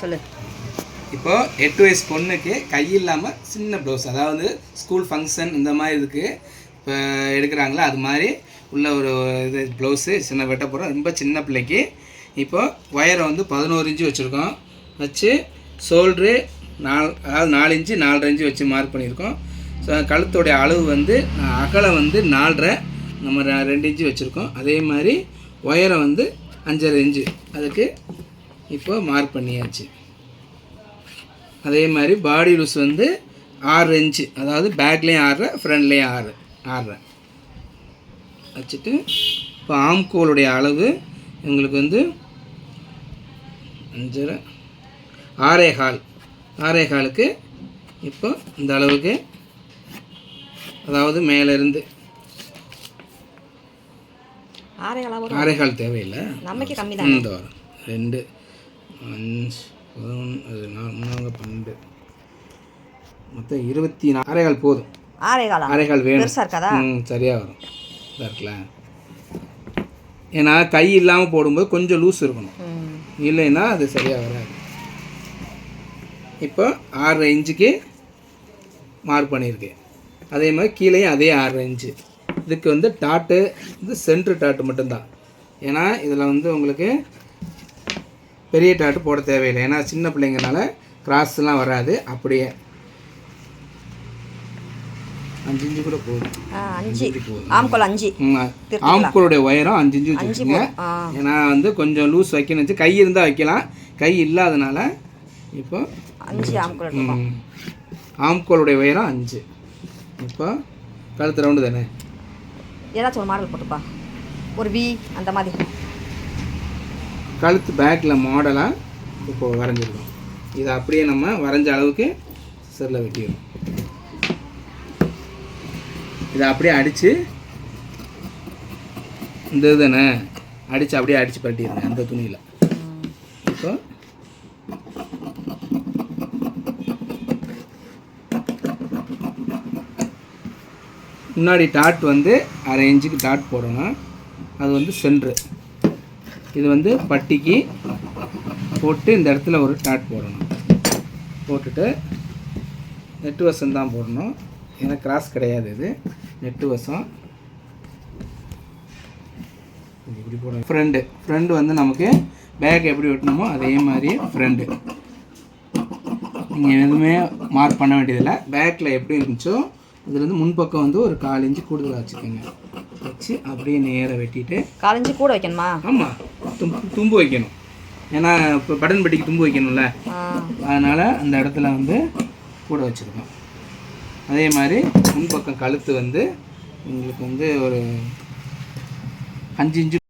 சொல்லு. இப்போ 8 வயசு பொண்ணுக்கு கை இல்லாமல் சின்ன ப்ளவுஸ், அதாவது ஸ்கூல் ஃபங்க்ஷன் இந்த மாதிரி இதுக்கு இப்போ எடுக்கிறாங்களா அது மாதிரி உள்ள ஒரு இது ப்ளவுஸு சின்ன வெட்ட போகிறோம். ரொம்ப சின்ன பிள்ளைக்கு இப்போ ஒயரை வந்து 11 இன்ச்சு வச்சுருக்கோம். வச்சு ஷோல்ட்ரு அதாவது 4 இன்ச்சு 4.5 இன்ச்சு வச்சு மார்க் பண்ணியிருக்கோம். ஸோ கழுத்துடைய அளவு வந்து அகலம் வந்து 4.5, நம்ம 2 இன்ச்சு வச்சுருக்கோம். அதே மாதிரி ஒயரை வந்து 5.5 இன்ச்சு அதுக்கு இப்போ மார்க் பண்ணியாச்சு. அதே மாதிரி பாடி லூஸ் வந்து 6 இன்ச்சு, அதாவது பேக்லேயும் 6, ஃப்ரண்ட்லேயும் 6 வச்சுட்டு இப்போ ஆம்கோலுடைய அளவு எங்களுக்கு வந்து 6.25 இப்போ இந்த அளவுக்கு, அதாவது மேலேருந்து 6.25 தேவையில்லை, நமக்கு கம்மி தான். இந்த வரும் 2 5 11 12 மொத்தம் 24 போதும். 6.25 வேணும். சரியாக வரும். இதாக இருக்குல்ல, ஏன்னா கை இல்லாமல் போடும்போது கொஞ்சம் லூஸ் இருக்கணும், இல்லைன்னா அது சரியாக வராது. இப்போ 6.5 இன்ச்சுக்கு மார்க் பண்ணியிருக்கேன். அதே மாதிரி கீழேயும் அதே 6.5 இன்ச்சு. இதுக்கு வந்து டாட்டு இது சென்ட்ரு டாட்டு மட்டும்தான். ஏன்னா இதில் வந்து உங்களுக்கு பெரிய டாட்டு போட தேவையில்லை, ஏன்னா சின்ன பிள்ளைங்கனால கிராஸ்லாம் வராது. அப்படியே 5 இன்ச்சு கூட போதும். 5 ஆம்கோலுடைய உயரம் 5 இன்ச்சு வச்சுக்கோங்க. ஏன்னா வந்து கொஞ்சம் லூஸ் வைக்கணும், கை இருந்தால் வைக்கலாம், கை இல்லாதனால இப்போ 5 ஆம்கோலுடைய உயரம் 5. இப்போ கழுத்து ரவுண்டு தானே, ஏதாச்சும் ஒரு மாடல் போட்டுப்பா, ஒரு வி அந்த மாதிரி கழுத்து பேக்கில் மாடலாக இப்போ வரைஞ்சிருக்கோம். இதை அப்படியே நம்ம வரைஞ்ச அளவுக்கு சிசரில் வெட்டிடும். இதை அப்படியே அடித்து இந்த இது தானே அடித்து அப்படியே அடித்து பரட்டிடுங்க அந்த துணியில். இப்போ முன்னாடி டாட் வந்து 1/2 இன்ச்சுக்கு டாட் போடணும். அது வந்து சென்ட்ரு, இது வந்து பட்டிக்கு போட்டு இந்த இடத்துல ஒரு டாட் போடணும். போட்டுட்டு நெட்டு வசம் தான் போடணும், ஏன்னா கிராஸ் கிடையாது, இது நெட்டு வசம். இப்படி போடணும். ஃப்ரெண்டு வந்து நமக்கு பேக் எப்படி வெட்டணுமோ அதே மாதிரி ஃப்ரெண்டு. நீங்கள் எதுவுமே மார்க் பண்ண வேண்டியதில்லை. பேக்கில் எப்படி இருந்துச்சோ இதுலேருந்து முன்பக்கம் வந்து ஒரு 4 இன்ச்சு கூடுதலாக வச்சுக்கோங்க. வச்சு அப்படியே நேராக வெட்டிட்டு 4 இன்ச்சு கூட வைக்கணுமா? ஆமாம், தும்பு வைக்கணும். ஏன்னா இப்போ பட்டன் பட்டிக்கு தும்பு வைக்கணும்ல, அதனால் அந்த இடத்துல வந்து கூட வச்சுருக்கோம். அதே மாதிரி முன்பக்கம் கழுத்து வந்து உங்களுக்கு வந்து ஒரு 5 இன்ச்சு